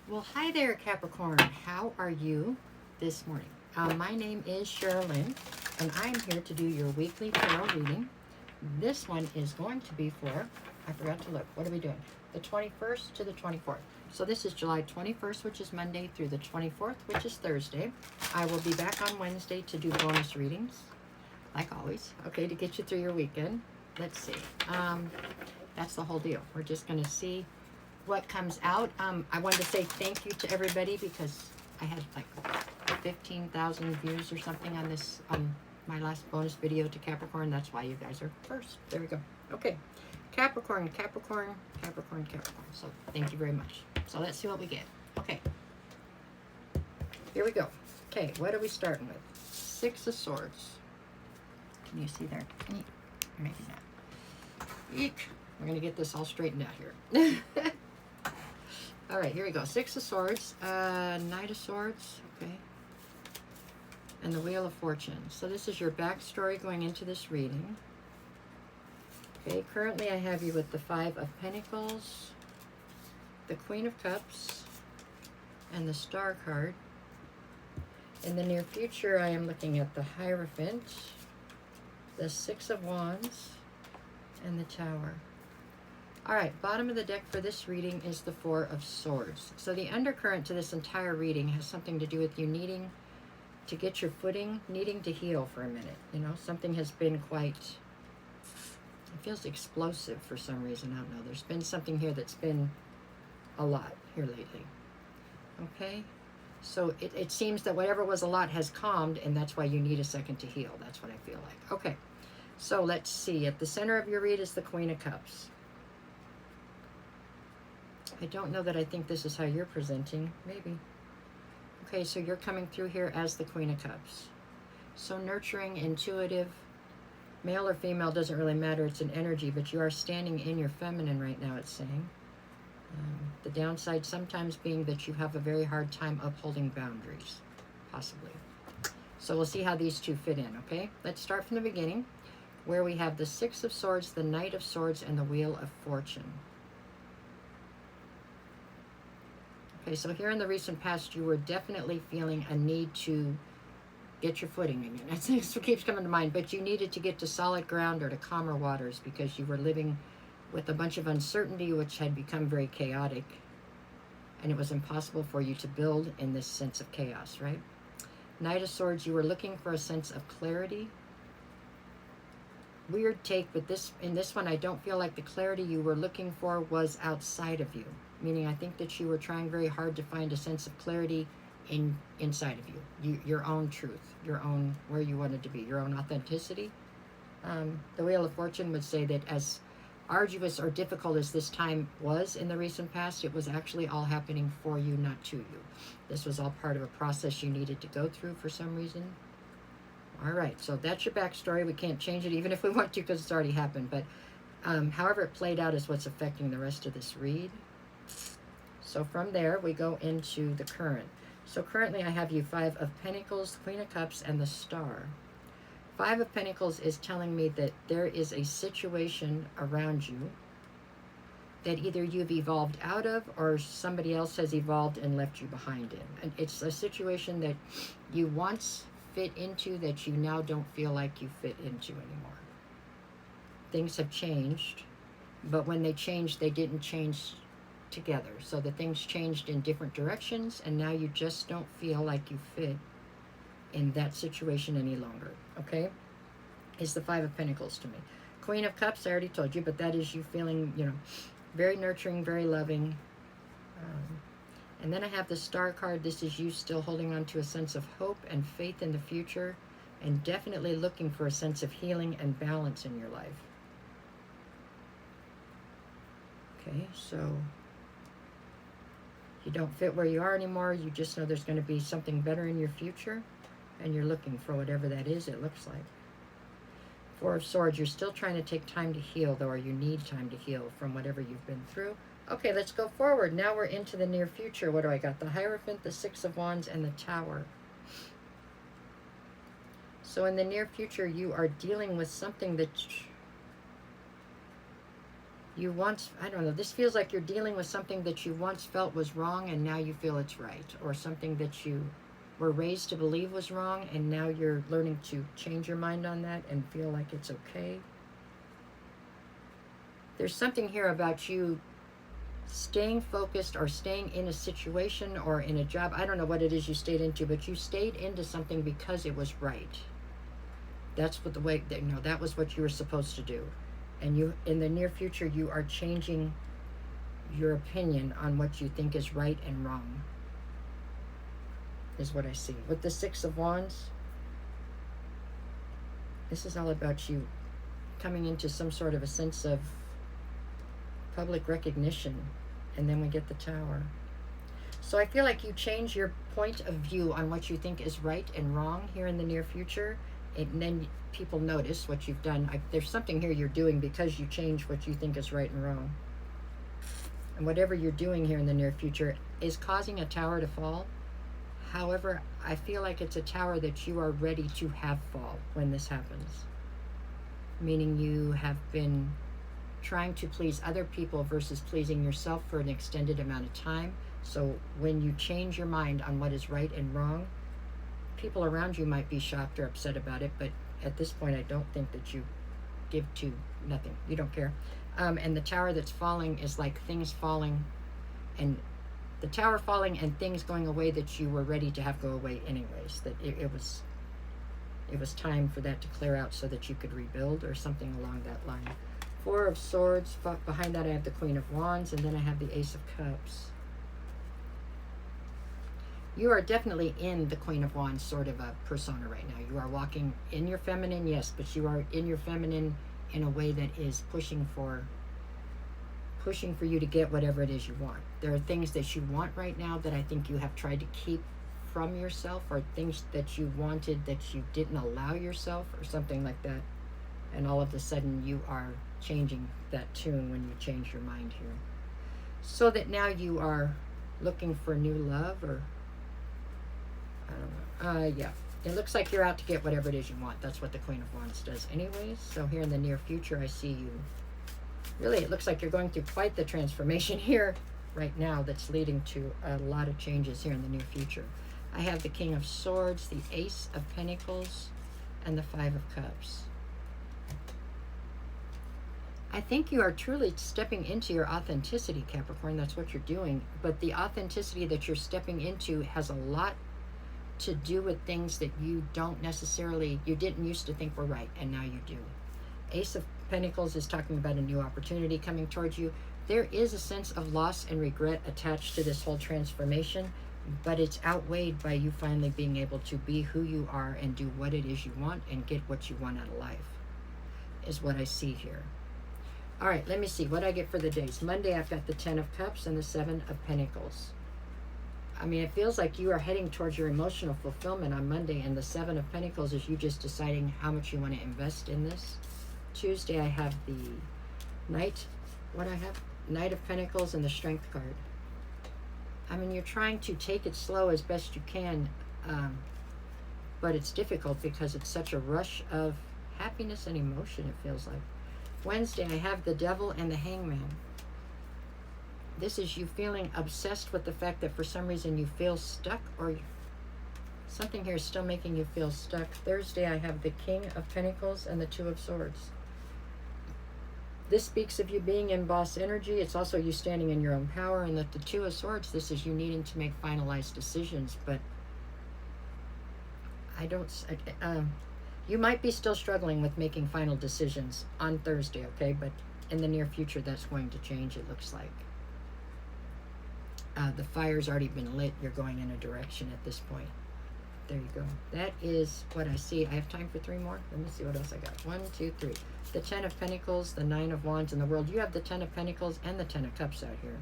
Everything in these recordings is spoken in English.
Well, hi there, Capricorn. How are you this morning? My name is Sherilyn, and I'm here to do your weekly tarot reading. This one is going to be for, I forgot to look, what are we doing? The 21st to the 24th. So this is July 21st, which is Monday, through the 24th, which is Thursday. I will be back on Wednesday to do bonus readings, like always, okay, to get you through your weekend. Let's see. That's the whole deal. We're just going to see what comes out. I wanted to say thank you to everybody because I had like 15,000 views or something on this, my last bonus video to Capricorn. That's why you guys are first. There we go. Okay. Capricorn, Capricorn, Capricorn, Capricorn. So thank you very much. So let's see what we get. Okay. Here we go. Okay, what are we starting with? Six of Swords. Can you see there? Maybe not. Eek. We're going to get this all straightened out here. All right, here we go. Six of Swords, Knight of Swords, okay, and the Wheel of Fortune. So this is your backstory going into this reading. Okay, currently I have you with the Five of Pentacles, the Queen of Cups, and the Star card. In the near future, I am looking at the Hierophant, the Six of Wands, and the Tower. All right, bottom of the deck for this reading is the Four of Swords. So the undercurrent to this entire reading has something to do with you needing to get your footing, needing to heal for a minute. You know, something has been quite, it feels explosive for some reason. I don't know. There's been something here that's been a lot here lately. Okay? So it seems that whatever was a lot has calmed, and that's why you need a second to heal. That's what I feel like. Okay, so let's see. At the center of your read is the Queen of Cups. I don't know that I think this is how you're presenting. Maybe. Okay, so you're coming through here as the Queen of Cups. So nurturing, intuitive, male or female, doesn't really matter. It's an energy, but you are standing in your feminine right now, it's saying. The downside sometimes being that you have a very hard time upholding boundaries, possibly. So we'll see how these two fit in, okay? Let's start from the beginning, where we have the Six of Swords, the Knight of Swords, and the Wheel of Fortune. Okay, so here in the recent past, you were definitely feeling a need to get your footing again. That's what keeps coming to mind. But you needed to get to solid ground or to calmer waters because you were living with a bunch of uncertainty, which had become very chaotic. And it was impossible for you to build in this sense of chaos, right? Knight of Swords, you were looking for a sense of clarity. Weird take, but in this one, I don't feel like the clarity you were looking for was outside of you. Meaning, I think that you were trying very hard to find a sense of clarity inside of you, your own truth, your own, where you wanted to be, your own authenticity. The Wheel of Fortune would say that as arduous or difficult as this time was in the recent past, it was actually all happening for you, not to you. This was all part of a process you needed to go through for some reason. All right, so that's your backstory. We can't change it even if we want to because it's already happened. But however it played out is what's affecting the rest of this read. So from there, we go into the current. So currently I have you Five of Pentacles, Queen of Cups, and the Star. Five of Pentacles is telling me that there is a situation around you that either you've evolved out of or somebody else has evolved and left you behind in. And it's a situation that you once fit into that you now don't feel like you fit into anymore. Things have changed, but when they changed, they didn't change together. So the things changed in different directions, and now you just don't feel like you fit in that situation any longer, okay? Is the Five of Pentacles to me. Queen of Cups, I already told you, but that is you feeling, you know, very nurturing, very loving. And then I have the Star card. This is you still holding on to a sense of hope and faith in the future, and definitely looking for a sense of healing and balance in your life. Okay, so you don't fit where you are anymore. You just know there's going to be something better in your future, and you're looking for whatever that is, it looks like. Four of Swords, you're still trying to take time to heal, though, or you need time to heal from whatever you've been through. Okay, let's go forward. Now we're into the near future. What do I got? The Hierophant, the Six of Wands, and the Tower. So in the near future, you are dealing with something that You once, I don't know, this feels like you're dealing with something that you once felt was wrong and now you feel it's right, or something that you were raised to believe was wrong and now you're learning to change your mind on that and feel like it's okay. There's something here about you staying focused or staying in a situation or in a job. I don't know what it is you stayed into, but you stayed into something because it was right. That's what the way that, you know, that was what you were supposed to do. And you, in the near future, you are changing your opinion on what you think is right and wrong, is what I see. With the Six of Wands, this is all about you coming into some sort of a sense of public recognition. And then we get the Tower. So I feel like you change your point of view on what you think is right and wrong here in the near future. And then people notice what you've done. There's something here you're doing because you change what you think is right and wrong. And whatever you're doing here in the near future is causing a tower to fall. However, I feel like it's a tower that you are ready to have fall when this happens. Meaning you have been trying to please other people versus pleasing yourself for an extended amount of time. So when you change your mind on what is right and wrong, people around you might be shocked or upset about it, but at this point I don't think that you give to nothing. You don't care. And the tower that's falling is like things falling, and the tower falling and things going away that you were ready to have go away anyways. That it was time for that to clear out so that you could rebuild or something along that line. Four of Swords. Behind that I have the Queen of Wands, and then I have the Ace of Cups. You are definitely in the Queen of Wands sort of a persona right now. You are walking in your feminine, yes, but you are in your feminine in a way that is pushing for you to get whatever it is you want. There are things that you want right now that I think you have tried to keep from yourself, or things that you wanted that you didn't allow yourself, or something like that. And all of a sudden you are changing that tune when you change your mind here. So that now you are looking for new love, or I don't know. Yeah. It looks like you're out to get whatever it is you want. That's what the Queen of Wands does anyways. So here in the near future, I see you. Really, it looks like you're going through quite the transformation here right now that's leading to a lot of changes here in the near future. I have the King of Swords, the Ace of Pentacles, and the Five of Cups. I think you are truly stepping into your authenticity, Capricorn. That's what you're doing. But the authenticity that you're stepping into has a lot to do with things that you didn't used to think were right, and now you do. Ace of Pentacles is talking about a new opportunity coming towards you. There is a sense of loss and regret attached to this whole transformation, but it's outweighed by you finally being able to be who you are and do what it is you want and get what you want out of life, is what I see here. All right, let me see what I get for the days. Monday, I've got the 10 of Cups and the 7 of Pentacles. I mean, it feels like you are heading towards your emotional fulfillment on Monday, and the 7 of Pentacles is you just deciding how much you want to invest in this. Tuesday, I have the Knight of Pentacles and the Strength card. I mean, you're trying to take it slow as best you can, but it's difficult because it's such a rush of happiness and emotion, it feels like. Wednesday, I have the Devil and the Hangman. This is you feeling obsessed with the fact that for some reason you feel stuck, or something here is still making you feel stuck. Thursday, I have the King of Pentacles and the Two of Swords. This speaks of you being in boss energy. It's also you standing in your own power. And that the Two of Swords, this is you needing to make finalized decisions. But you might be still struggling with making final decisions on Thursday, okay? But in the near future, that's going to change, it looks like. The fire's already been lit. You're going in a direction at this point. There you go. That is what I see. I have time for 3 more. Let me see what else I got. 1, 2, 3. The 10 of Pentacles, the 9 of Wands, and the World. You have the 10 of Pentacles and the 10 of Cups out here.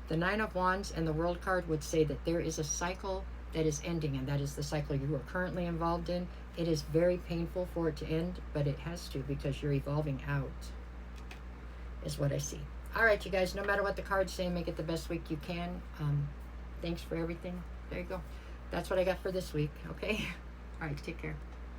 The 9 of Wands and the World card would say that there is a cycle that is ending, and that is the cycle you are currently involved in. It is very painful for it to end, but it has to because you're evolving out, is what I see. All right, you guys, no matter what the cards say, make it the best week you can. Thanks for everything. There you go. That's what I got for this week, okay? All right, take care.